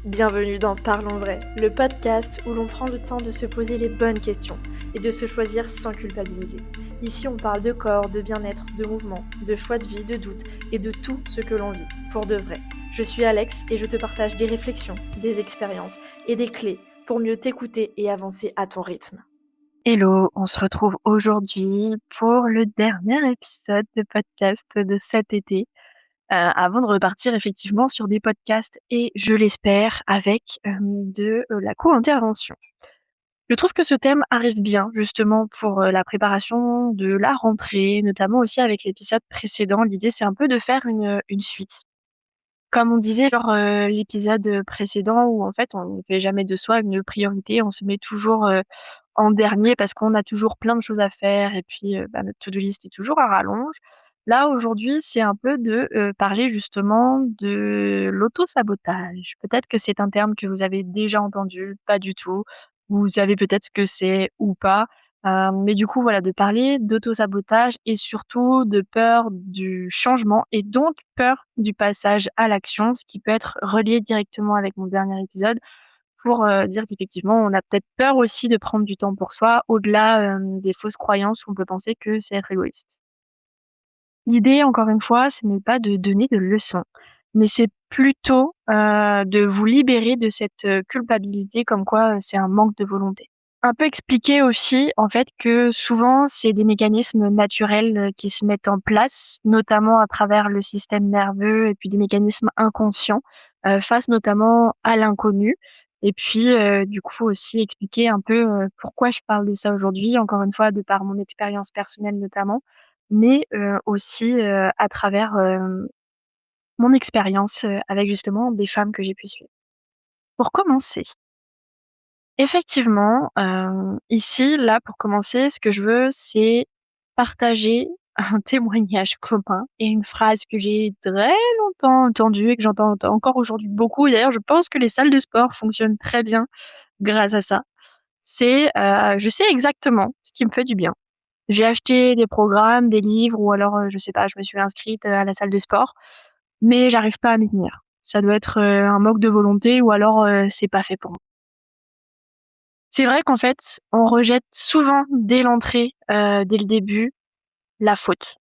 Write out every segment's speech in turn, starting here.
Bienvenue dans Parlons Vrai, le podcast où l'on prend le temps de se poser les bonnes questions et de se choisir sans culpabiliser. Ici, on parle de corps, de bien-être, de mouvement, de choix de vie, de doutes et de tout ce que l'on vit, pour de vrai. Je suis Alex et je te partage des réflexions, des expériences et des clés pour mieux t'écouter et avancer à ton rythme. Hello, on se retrouve aujourd'hui pour le dernier épisode de podcast de cet été, avant de repartir effectivement sur des podcasts et je l'espère avec, la co-intervention. Je trouve que ce thème arrive bien justement pour, la préparation de la rentrée, notamment aussi avec l'épisode précédent. L'idée, c'est un peu de faire une suite. Comme on disait lors, l'épisode précédent où en fait on ne fait jamais de soi une priorité, on se met toujours, en dernier parce qu'on a toujours plein de choses à faire et puis, notre to do list est toujours à rallonge. Là, aujourd'hui, c'est un peu de, parler justement de l'auto-sabotage. Peut-être que c'est un terme que vous avez déjà entendu, pas du tout. Vous savez peut-être ce que c'est ou pas. Mais du coup, voilà, de parler d'auto-sabotage et surtout de peur du changement et donc peur du passage à l'action, ce qui peut être relié directement avec mon dernier épisode pour, dire qu'effectivement, on a peut-être peur aussi de prendre du temps pour soi au-delà, des fausses croyances où on peut penser que c'est être égoïste. L'idée, encore une fois, ce n'est pas de donner de leçons, mais c'est plutôt, de vous libérer de cette, culpabilité comme quoi, c'est un manque de volonté. Un peu expliquer aussi, en fait, que souvent, c'est des mécanismes naturels, qui se mettent en place, notamment à travers le système nerveux et puis des mécanismes inconscients, face notamment à l'inconnu et puis, du coup aussi expliquer un peu, pourquoi je parle de ça aujourd'hui, encore une fois de par mon expérience personnelle notamment, mais, aussi, à travers, mon expérience, avec justement des femmes que j'ai pu suivre. Pour commencer, effectivement, ici, là, pour commencer, ce que je veux, c'est partager un témoignage commun et une phrase que j'ai très longtemps entendue et que j'entends encore aujourd'hui beaucoup. D'ailleurs, je pense que les salles de sport fonctionnent très bien grâce à ça. C'est, je sais exactement ce qui me fait du bien. J'ai acheté des programmes, des livres ou alors, je sais pas, je me suis inscrite, à la salle de sport, mais j'arrive pas à m'y tenir. Ça doit être, un manque de volonté ou alors, c'est pas fait pour moi. C'est vrai qu'en fait, on rejette souvent dès l'entrée, dès le début, la faute.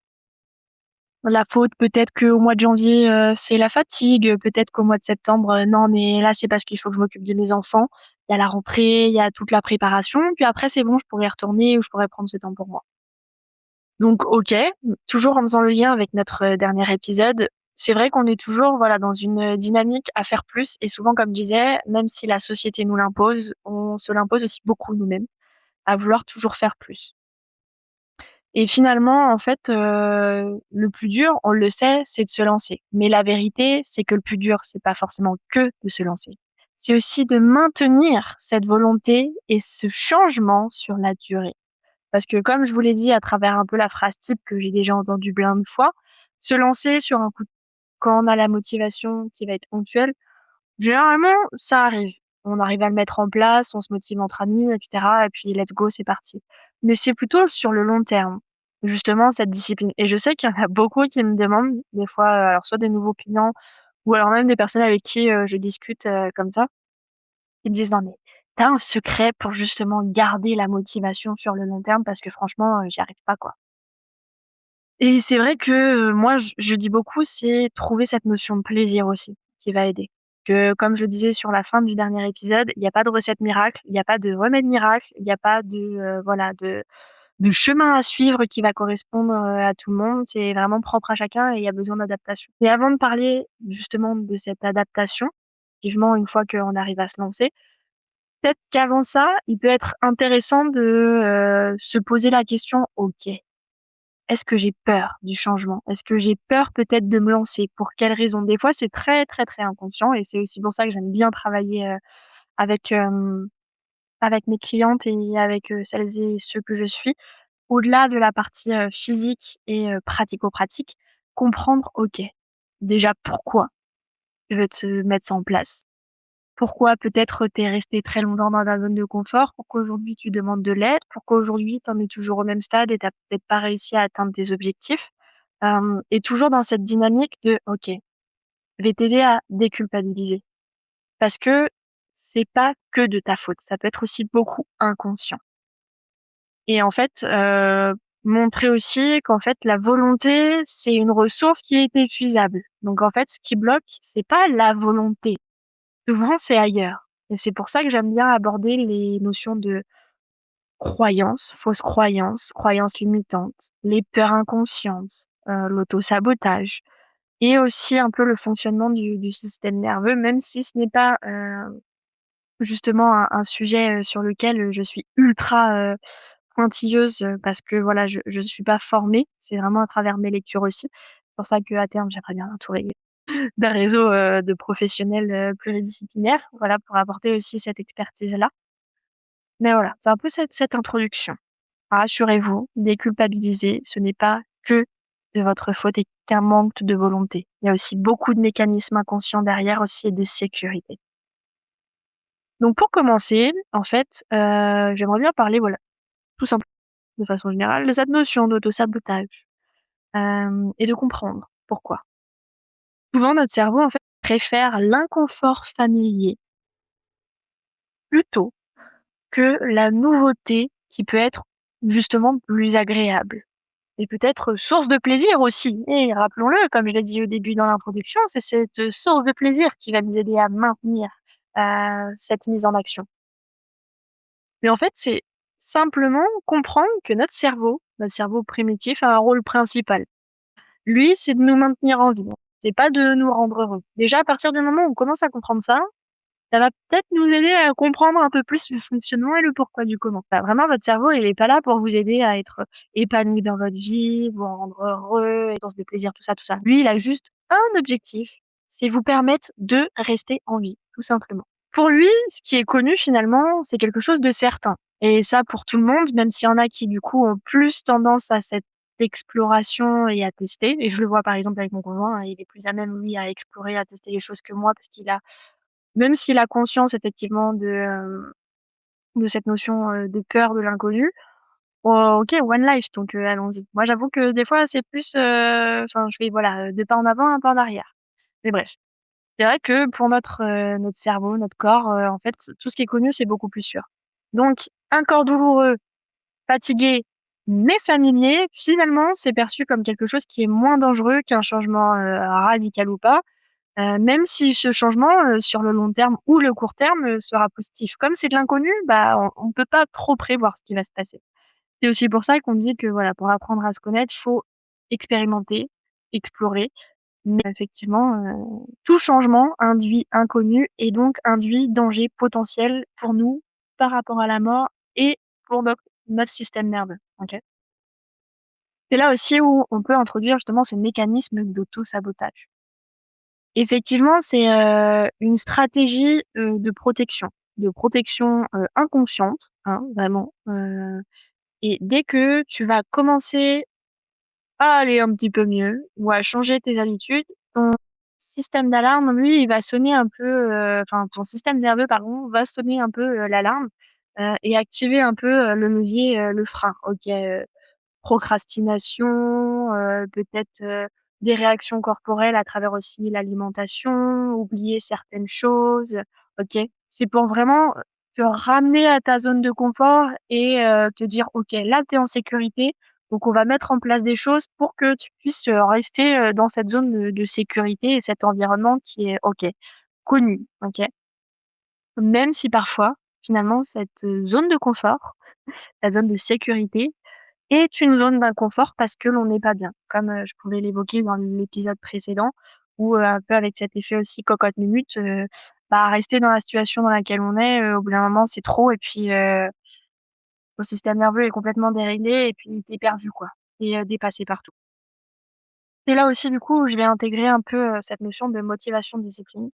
La faute, peut-être qu'au mois de janvier, c'est la fatigue, peut-être qu'au mois de septembre, non mais là, c'est parce qu'il faut que je m'occupe de mes enfants. Il y a la rentrée, il y a toute la préparation, puis après c'est bon, je pourrais y retourner ou je pourrais prendre ce temps pour moi. Donc OK, toujours en faisant le lien avec notre, dernier épisode, c'est vrai qu'on est toujours, voilà, dans une, dynamique à faire plus et souvent, comme je disais, même si la société nous l'impose, on se l'impose aussi beaucoup nous-mêmes, à vouloir toujours faire plus. Et finalement, en fait, le plus dur, on le sait, c'est de se lancer. Mais la vérité, c'est que le plus dur, c'est pas forcément que de se lancer. C'est aussi de maintenir cette volonté et ce changement sur la durée. Parce que comme je vous l'ai dit à travers un peu la phrase type que j'ai déjà entendue plein de fois, se lancer sur un coup quand on a la motivation qui va être ponctuelle, généralement, ça arrive. On arrive à le mettre en place, on se motive entre amis et cetera et puis let's go, c'est parti. Mais c'est plutôt sur le long terme, justement cette discipline et je sais qu'il y en a beaucoup qui me demandent des fois, alors soit des nouveaux clients ou alors même des personnes avec qui, je discute, comme ça, qui me disent: «Non mais tu as un secret pour justement garder la motivation sur le long terme? Parce que franchement, j'y arrive pas, quoi». Et c'est vrai que, moi je dis beaucoup, c'est trouver cette notion de plaisir aussi, qui va aider. Que comme je le disais sur la fin du dernier épisode, il y a pas de recette miracle, il y a pas de remède miracle, il y a pas de, voilà, de chemin à suivre qui va correspondre, à tout le monde. C'est vraiment propre à chacun et il y a besoin d'adaptation. Et avant de parler justement de cette adaptation, effectivement une fois qu'on arrive à se lancer, peut-être qu'avant ça, il peut être intéressant de, se poser la question: «OK, est-ce que j'ai peur du changement? Est-ce que j'ai peur peut-être de me lancer? Pour quelles raisons?» Des fois, c'est très, très, très inconscient et c'est aussi pour ça que j'aime bien travailler, avec, avec mes clientes et avec, celles et ceux que je suis. Au-delà de la partie, physique et pratico-pratique, comprendre, OK, déjà pourquoi tu veux te mettre ça en place? Pourquoi peut-être tu es resté très longtemps dans ta zone de confort? Pourquoi aujourd'hui tu demandes de l'aide? Pourquoi aujourd'hui tu en es toujours au même stade et tu as peut-être pas réussi à atteindre tes objectifs? Et toujours dans cette dynamique de: «OK, je vais t'aider à déculpabiliser». parce que c'est pas que de ta faute, ça peut être aussi beaucoup inconscient. Et en fait, montrer aussi qu'en fait la volonté, c'est une ressource qui est épuisable. Donc en fait, ce qui bloque, c'est pas la volonté, souvent c'est ailleurs. Et c'est pour ça que j'aime bien aborder les notions de croyances, fausses croyances, croyances limitantes, les peurs inconscientes, l'auto-sabotage et aussi un peu le fonctionnement du système nerveux, même si ce n'est pas, justement un sujet, sur lequel, je suis ultra, pointilleuse, parce que voilà, je suis pas formée. C'est vraiment à travers mes lectures aussi. C'est pour ça qu'à terme, j'aimerais bien m'entourer d'un réseau, de professionnels, pluridisciplinaires, voilà, pour apporter aussi cette expertise-là. Mais voilà, c'est un peu cette introduction. Rassurez-vous, déculpabiliser, ce n'est pas que de votre faute et qu'un manque de volonté. Il y a aussi beaucoup de mécanismes inconscients derrière aussi et de sécurité. Donc pour commencer, en fait, j'aimerais bien parler, voilà, tout simplement, de façon générale, de cette notion d'auto-sabotage, et de comprendre pourquoi. Souvent notre cerveau, en fait, préfère l'inconfort familier plutôt que la nouveauté qui peut être justement plus agréable. Et peut-être source de plaisir aussi. Et rappelons-le, comme je l'ai dit au début dans l'introduction, c'est cette source de plaisir qui va nous aider à maintenir, cette mise en action. Mais en fait, c'est simplement comprendre que notre cerveau primitif a un rôle principal. Lui, c'est de nous maintenir en vie, c'est pas de nous rendre heureux. Déjà, à partir du moment où on commence à comprendre ça, ça va peut-être nous aider à comprendre un peu plus le fonctionnement et le pourquoi du comment. Bah, vraiment, votre cerveau, il est pas là pour vous aider à être épanoui dans votre vie, vous rendre heureux, et source de plaisir, tout ça, tout ça. Lui, il a juste un objectif, c'est vous permettre de rester en vie, tout simplement. Pour lui, ce qui est connu finalement, c'est quelque chose de certain. Et ça pour tout le monde, même s'il y en a qui du coup ont plus tendance à cette exploration et à tester. Et je le vois par exemple avec mon conjoint, hein, il est plus à même lui à explorer, à tester les choses que moi parce qu'il a même s'il a conscience effectivement de cette notion, de peur de l'inconnu, OK, one life donc allons-y. Moi j'avoue que des fois c'est plus, enfin je fais voilà, 2 pas en avant, un pas en arrière. Mais bref, c'est vrai que pour notre cerveau, notre corps, en fait, tout ce qui est connu, c'est beaucoup plus sûr. Donc un corps douloureux, fatigué, mais familier, finalement, c'est perçu comme quelque chose qui est moins dangereux qu'un changement, radical ou pas. Même si ce changement, sur le long terme ou le court terme, sera positif. Comme c'est de l'inconnu, bah, on peut pas trop prévoir ce qui va se passer. C'est aussi pour ça qu'on dit que voilà, pour apprendre à se connaître, il faut expérimenter, explorer. Mais effectivement, tout changement induit inconnu et donc induit danger potentiel pour nous, par rapport à la mort et pour notre système nerveux, OK? C'est là aussi où on peut introduire justement ce mécanisme d'auto-sabotage. Effectivement, c'est, une stratégie, de protection, inconsciente, hein, vraiment, et dès que tu vas commencer à aller un petit peu mieux ou à changer tes habitudes, ton système d'alarme, lui, il va sonner un peu, enfin ton système nerveux, pardon, va sonner un peu, l'alarme, et activer un peu, le levier, le frein. OK, procrastination, peut-être, des réactions corporelles à travers aussi l'alimentation, oublier certaines choses, OK? C'est pour vraiment, te ramener à ta zone de confort et te dire: «OK, là, tu es en sécurité, donc on va mettre en place des choses pour que tu puisses, rester, dans cette zone de sécurité et cet environnement qui est OK, connu». OK? Même si parfois, finalement, cette, zone de confort, la zone de sécurité, est une zone d'inconfort parce que l'on n'est pas bien. Comme, je pouvais l'évoquer dans l'épisode précédent où, un peu avec cet effet aussi cocotte minute, bah, rester dans la situation dans laquelle on est, au bout d'un moment, c'est trop et puis, ton système nerveux est complètement déréglé et puis tu es perdu, quoi. Tu es, dépassé par tout. C'est là aussi, du coup, où je vais intégrer un peu, cette notion de motivation, discipline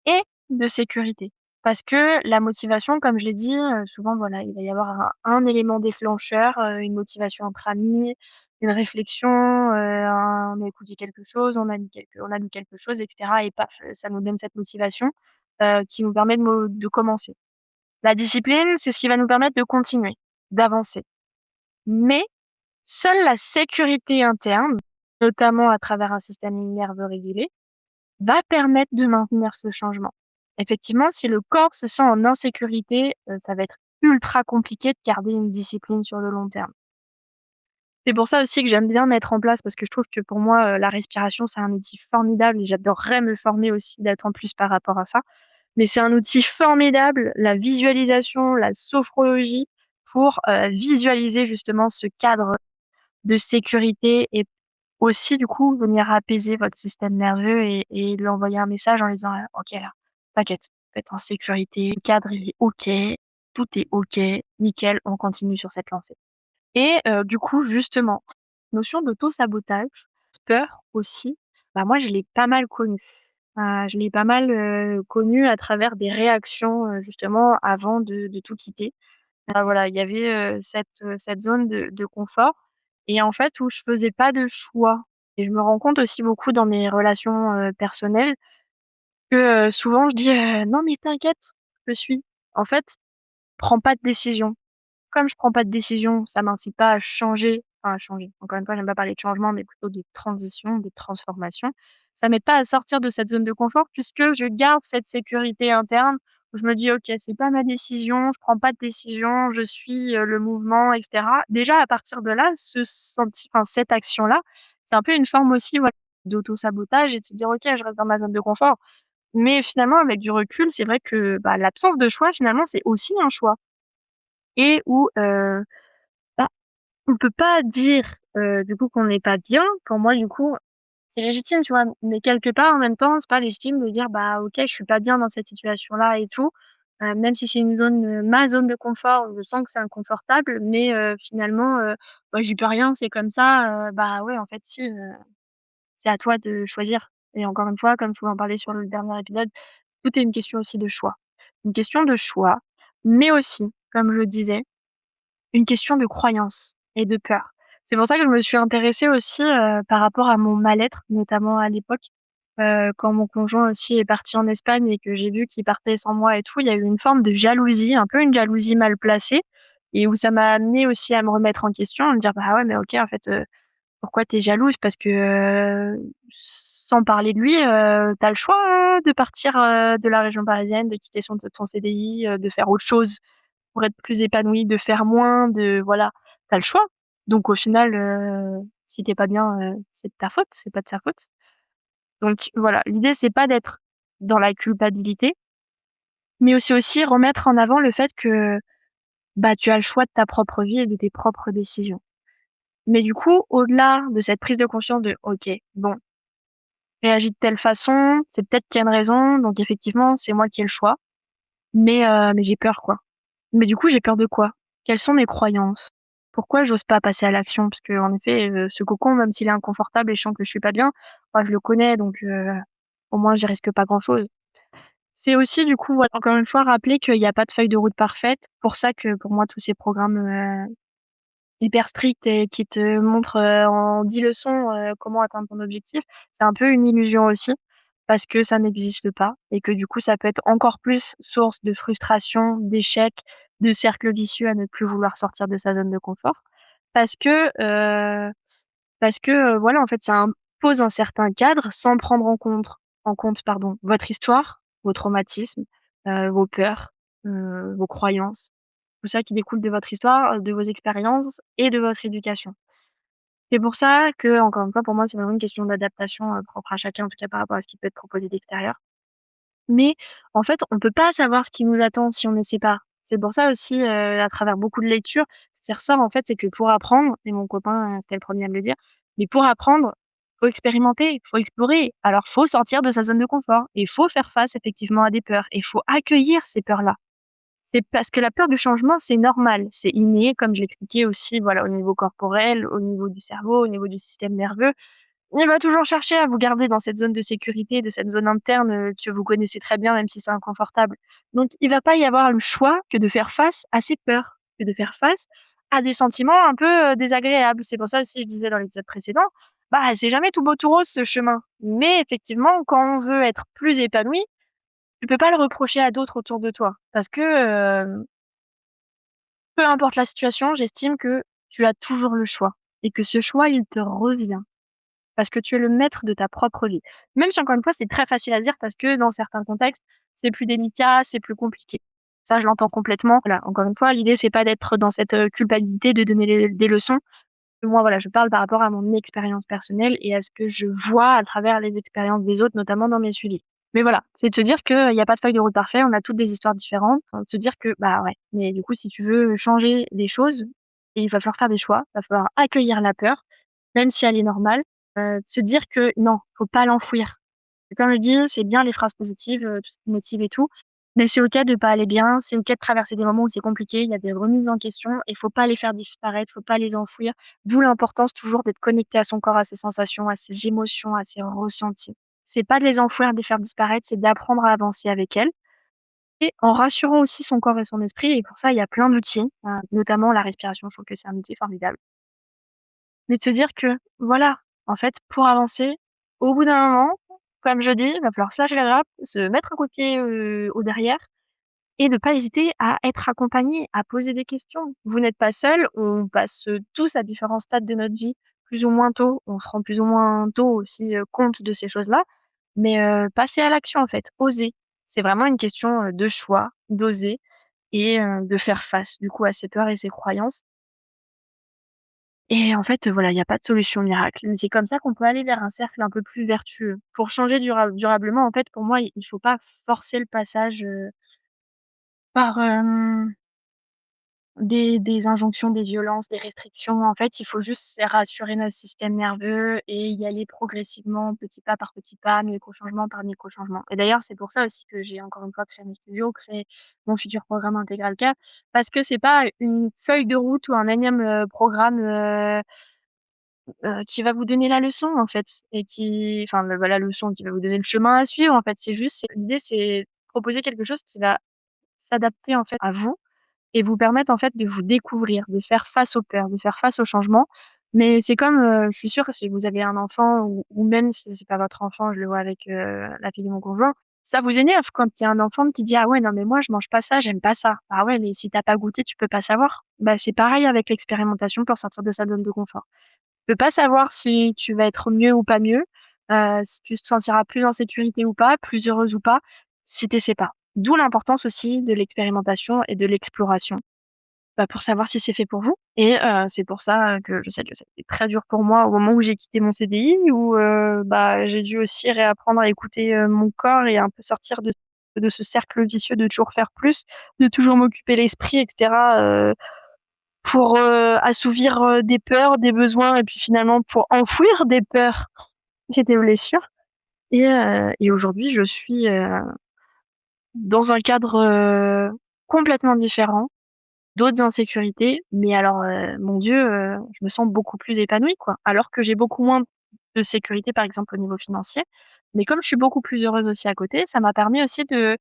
et de sécurité. Parce que la motivation, comme je l'ai dit, souvent, voilà, il va y avoir un élément déclencheur, une motivation entre amis, une réflexion, on a écouté quelque chose, on a lu quelque chose et cetera et paf, ça nous donne cette motivation, qui nous permet de commencer. La discipline, c'est ce qui va nous permettre de continuer, d'avancer. Mais seule la sécurité interne, notamment à travers un système nerveux régulé, va permettre de maintenir ce changement. effectivement, si le corps se sent en insécurité, ça va être ultra compliqué de garder une discipline sur le long terme. C'est pour ça aussi que j'aime bien mettre en place parce que je trouve que pour moi, la respiration, c'est un outil formidable et j'adorerais me former aussi d'être en plus par rapport à ça. Mais c'est un outil formidable, la visualisation, la sophrologie pour, visualiser justement ce cadre de sécurité et aussi du coup venir apaiser votre système nerveux et lui envoyer un message en lui disant: «OK là, t'inquiète, tu es en sécurité, le cadre il est OK, tout est OK, nickel, on continue sur cette lancée». Et du coup, justement, notion d'auto-sabotage, peur aussi, bah, moi je l'ai pas mal connue. Je l'ai pas mal, connue à travers des réactions, justement avant de tout quitter. Voilà, il y avait, cette zone de confort et en fait où je faisais pas de choix et je me rends compte aussi beaucoup dans mes relations, personnelles que, souvent je dis: «Non mais t'inquiète, je suis». En fait, prends pas de décision. Comme je prends pas de décision, ça m'incite pas à changer, enfin à changer. Encore une fois, j'aime pas parler de changement, mais plutôt de transition, de transformation. Ça m'aide pas à sortir de cette zone de confort puisque je garde cette sécurité interne où je me dis: «OK, c'est pas ma décision, je prends pas de décision, je suis, le mouvement et cetera». Déjà à partir de là, cette action-là, c'est un peu une forme aussi, voilà, d'auto-sabotage et de se dire: «OK, je reste dans ma zone de confort». Mais finalement, avec du recul, c'est vrai que, bah, l'absence de choix, finalement, c'est aussi un choix et où, bah, on peut pas dire, du coup qu'on n'est pas bien. Pour moi, du coup, c'est légitime, tu vois? Mais quelque part, en même temps, c'est pas légitime de dire: «Bah, OK, je suis pas bien dans cette situation-là et tout», même si c'est une zone, ma zone de confort, où je sens que c'est inconfortable, mais finalement, bah, j'y peux rien, c'est comme ça, bah, ouais, en fait, si, c'est à toi de choisir et encore une fois, comme je pouvais en parler sur le dernier épisode, tout est une question aussi de choix. Une question de choix, mais aussi, comme je le disais, une question de croyance et de peur. C'est pour ça que je me suis intéressée aussi, par rapport à mon mal-être, notamment à l'époque, quand mon conjoint aussi est parti en Espagne et que j'ai vu qu'il partait sans moi et tout, il y a eu une forme de jalousie, un peu une jalousie mal placée et où ça m'a amenée aussi à me remettre en question, à me dire: «Bah ouais, mais OK, en fait, pourquoi tu es jalouse? Parce que, sans parler de lui, tu as le choix, de partir, de la région parisienne, de quitter ton CDI, de faire autre chose pour être plus épanouie, de faire moins, de voilà, tu as le choix. Donc au final, si tu es pas bien, c'est de ta faute, c'est pas de sa faute. Donc voilà, l'idée c'est pas d'être dans la culpabilité, mais c'est aussi remettre en avant le fait que, bah, tu as le choix de ta propre vie et de tes propres décisions. Mais du coup, au-delà de cette prise de conscience de: «OK, bon, je réagis de telle façon, c'est peut-être qu'il y a une raison, donc effectivement, c'est moi qui ai le choix, mais j'ai peur, quoi». Mais du coup, j'ai peur de quoi? Quelles sont mes croyances? Pourquoi j'ose pas passer à l'action? Parce qu'en effet, ce cocon, même s'il est inconfortable et je sens que je suis pas bien, bah, je le connais donc au moins j'y risque pas grand-chose. C'est aussi du coup, voilà, encore une fois, rappeler qu'il y a pas de feuille de route parfaite. Pour ça que pour moi tous ces programmes, hyper stricts et qui te montrent, en 10 leçons, comment atteindre ton objectif, c'est un peu une illusion aussi, parce que ça n'existe pas et que du coup ça peut être encore plus source de frustration, d'échec, de cercle vicieux à ne plus vouloir sortir de sa zone de confort. Parce que, voilà, en fait, ça impose un certain cadre sans prendre en compte, pardon, votre histoire, vos traumatismes, vos peurs, vos croyances. Tout ça qui découle de votre histoire, de vos expériences et de votre éducation. C'est pour ça que, encore une fois, pour moi, c'est vraiment une question d'adaptation, propre à chacun, en tout cas par rapport à ce qui peut être proposé d'extérieur. Mais en fait, on peut pas savoir ce qui nous attend si on n'essaie pas. C'est pour ça aussi, à travers beaucoup de lectures, ce qui ressort, en fait, c'est que pour apprendre et mon copain, c'était le premier à me le dire, mais pour apprendre, faut expérimenter, faut explorer. Alors faut sortir de sa zone de confort et faut faire face effectivement à des peurs et faut accueillir ces peurs-là. C'est parce que la peur du changement, c'est normal, c'est inné, comme je l'expliquais aussi, voilà, au niveau corporel, au niveau du cerveau, au niveau du système nerveux. Il va toujours chercher à vous garder dans cette zone de sécurité, de cette zone interne, que vous connaissez très bien, même si c'est inconfortable. Donc il va pas y avoir le choix que de faire face à ses peurs, que de faire face à des sentiments un peu, désagréables. C'est pour ça aussi, je disais dans l'épisode précédent, bah, c'est jamais tout beau tout rose ce chemin. Mais effectivement, quand on veut être plus épanoui, tu peux pas le reprocher à d'autres autour de toi parce que, peu importe la situation, j'estime que tu as toujours le choix et que ce choix, il te revient parce que tu es le maître de ta propre vie. Même si encore une fois, c'est très facile à dire parce que dans certains contextes, c'est plus délicat, c'est plus compliqué. Ça, je l'entends complètement. Voilà, encore une fois, l'idée, c'est pas d'être dans cette, culpabilité de donner des leçons. Moi, voilà, je parle par rapport à mon expérience personnelle et à ce que je vois à travers les expériences des autres, notamment dans mes suivis. Mais voilà, c'est de se dire qu'il y a pas de feuille de route parfait, on a toutes des histoires différentes. Enfin, de se dire que, bah, ouais, mais du coup, si tu veux changer les choses, il va falloir faire des choix, il va falloir accueillir la peur, même si elle est normale, de se dire que non, faut pas l'enfouir. Comme je dis, c'est bien les phrases positives, tout ce qui motive et tout, mais c'est OK de pas aller bien, c'est OK de traverser des moments où c'est compliqué, il y a des remises en question et faut pas les faire disparaître, faut pas les enfouir. D'où l'importance toujours d'être connecté à son corps, à ses sensations, à ses émotions, à ses ressentis. C'est pas de les enfouir, de les faire disparaître, c'est d'apprendre à avancer avec elles et en rassurant aussi son corps et son esprit et pour ça, il y a plein d'outils, notamment la respiration, je trouve que c'est un outil formidable. Mais de se dire que, voilà, en fait, pour avancer, au bout d'un moment, comme je dis, il va falloir se lâcher la grappe, se mettre un coup de pied, au derrière et ne pas hésiter à être accompagné, à poser des questions. Vous n'êtes pas seul, on passe, tous à différents stades de notre vie, plus ou moins tôt. On se rend plus ou moins tôt aussi, compte de ces choses-là, mais passez à l'action, en fait, osez. C'est vraiment une question, de choix, d'oser et de faire face, du coup, à ses peurs et ses croyances et en fait, voilà, il y a pas de solution miracle. Mais c'est comme ça qu'on peut aller vers un cercle un peu plus vertueux. Pour changer durablement, en fait, pour moi, il faut pas forcer le passage, par, des injonctions, des violences, des restrictions. En fait, il faut juste rassurer notre système nerveux et y aller progressivement, petit pas par petit pas, micro-changement par micro-changement. Et d'ailleurs, c'est pour ça aussi que j'ai encore une fois créé mes studios, créé mon futur programme Intégral Care, parce que c'est pas une feuille de route ou un énième, programme, qui va vous donner la leçon, en fait et qui enfin, la leçon, qui va vous donner le chemin à suivre, en fait. L'idée, c'est proposer quelque chose qui va s'adapter, en fait, à vous et vous permettre, en fait, de vous découvrir, de faire face aux peurs, de faire face aux changements. Mais c'est comme, je suis sûre que si vous avez un enfant ou même si c'est pas votre enfant, je le vois avec, la fille de mon conjoint, ça vous énerve quand il y a un enfant qui dit: «Ah ouais, non mais moi je mange pas ça, j'aime pas ça». Ah ouais, mais si tu as pas goûté, tu peux pas savoir. Bah, c'est pareil avec l'expérimentation pour sortir de sa zone de confort. Tu peux pas savoir si tu vas être mieux ou pas mieux, si tu te sentiras plus en sécurité ou pas, plus heureuse ou pas, si tu essaies pas. D'où l'importance aussi de l'expérimentation et de l'exploration, bah, pour savoir si c'est fait pour vous et c'est pour ça, que je sais que ça a été très dur pour moi au moment où j'ai quitté mon CDI où, bah, j'ai dû aussi réapprendre à écouter, mon corps et un peu sortir de ce cercle vicieux de toujours faire plus, de toujours m'occuper l'esprit et cetera, pour, assouvir, des peurs, des besoins et puis finalement pour enfouir des peurs et des blessures et aujourd'hui je suis, dans un cadre, complètement différent, d'autres insécurités, mais alors, mon Dieu, je me sens beaucoup plus épanouie, quoi. Alors que j'ai beaucoup moins de sécurité, par exemple, au niveau financier, mais comme je suis beaucoup plus heureuse aussi à côté, ça m'a permis aussi de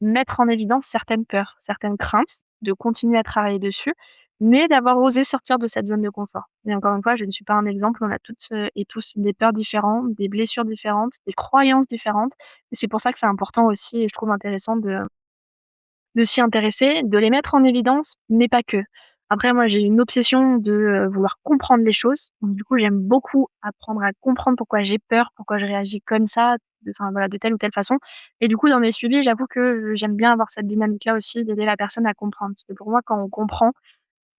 mettre en évidence certaines peurs, certaines craintes, de continuer à travailler dessus, mais d'avoir osé sortir de cette zone de confort. Et encore une fois, je ne suis pas un exemple, on a toutes, et tous des peurs différentes, des blessures différentes, des croyances différentes et c'est pour ça que c'est important aussi et je trouve intéressant de s'y intéresser, de les mettre en évidence, mais pas que. Après moi, j'ai une obsession de, vouloir comprendre les choses, donc du coup, j'aime beaucoup apprendre à comprendre pourquoi j'ai peur, pourquoi je réagis comme ça, enfin voilà, de telle ou telle façon et du coup, dans mes suivis, j'avoue que j'aime bien avoir cette dynamique-là aussi, d'aider la personne à comprendre. Parce que pour moi, quand on comprend,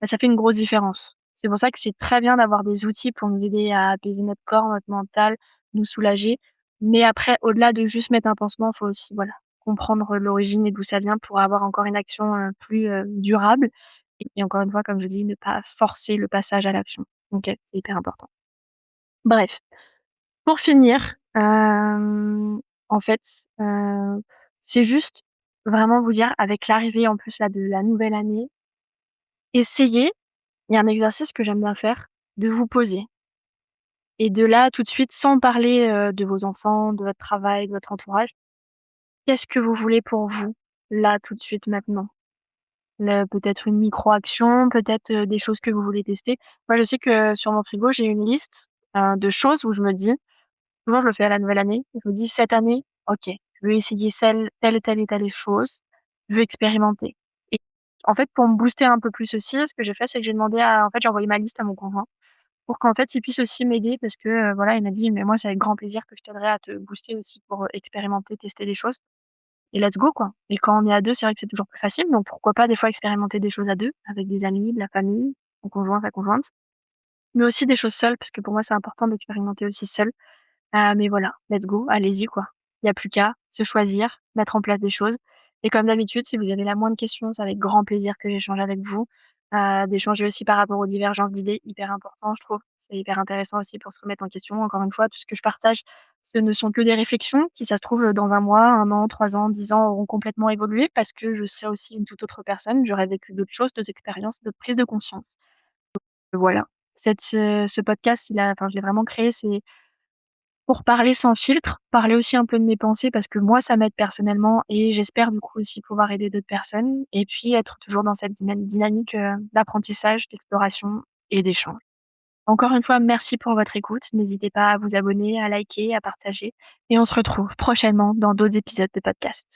bah, ça fait une grosse différence. C'est pour ça que c'est très bien d'avoir des outils pour nous aider à apaiser notre corps, notre mental, nous soulager. Mais après, au-delà de juste mettre un pansement, faut aussi, voilà, comprendre l'origine et d'où ça vient pour avoir encore une action, plus, durable et encore une fois, comme je dis, ne pas forcer le passage à l'action. OK, c'est hyper important. Bref, pour finir, en fait, c'est juste vraiment vous dire avec l'arrivée en plus là de la nouvelle année, essayez il y a un exercice que j'aime bien faire, de vous poser et de là, tout de suite, sans parler, de vos enfants, de votre travail, de votre entourage, qu'est-ce que vous voulez pour vous, là, tout de suite, maintenant? Peut-être une micro-action, peut-être, des choses que vous voulez tester. Moi, je sais que sur mon frigo, j'ai une liste, de choses où je me dis souvent je le fais à la nouvelle année, je me dis: «Cette année, OK, je vais essayer telle et telle chose, je veux expérimenter» et en fait, pour me booster un peu plus aussi, ce que j'ai fait, c'est que j'ai envoyé ma liste à mon conjoint pour qu'en fait, il puisse aussi m'aider parce que, voilà, il m'a dit: «Mais moi, c'est avec grand plaisir que je t'aiderai à te booster aussi pour, expérimenter, tester des choses». et let's go, quoi. Et quand on est à 2, c'est vrai que c'est toujours plus facile, donc pourquoi pas des fois expérimenter des choses à 2 avec des amis, de la famille, son conjoint, sa conjointe, mais aussi des choses seules parce que pour moi, c'est important d'expérimenter aussi seul. Mais voilà, let's go, allez-y, quoi. Il y a plus qu'à se choisir, mettre en place des choses et comme d'habitude, si vous avez la moindre question, c'est avec grand plaisir que j'échange avec vous, d'échanger aussi par rapport aux divergences d'idées, hyper important, je trouve. C'est hyper intéressant aussi pour se remettre en question. Encore une fois, tout ce que je partage, ce ne sont que des réflexions qui, ça se trouve, dans 1 mois, 1 an, 3 ans, 10 ans, auront complètement évolué parce que je serai aussi une toute autre personne. J'aurai vécu d'autres choses, d'autres expériences, d'autres prises de conscience. Voilà. Ce podcast, je l'ai vraiment créé, c'est pour parler sans filtre, parler aussi un peu de mes pensées parce que moi, ça m'aide personnellement et j'espère du coup aussi pouvoir aider d'autres personnes et puis être toujours dans cette dynamique, d'apprentissage, d'exploration et d'échange. Encore une fois, merci pour votre écoute. N'hésitez pas à vous abonner, à liker, à partager et on se retrouve prochainement dans d'autres épisodes de podcast.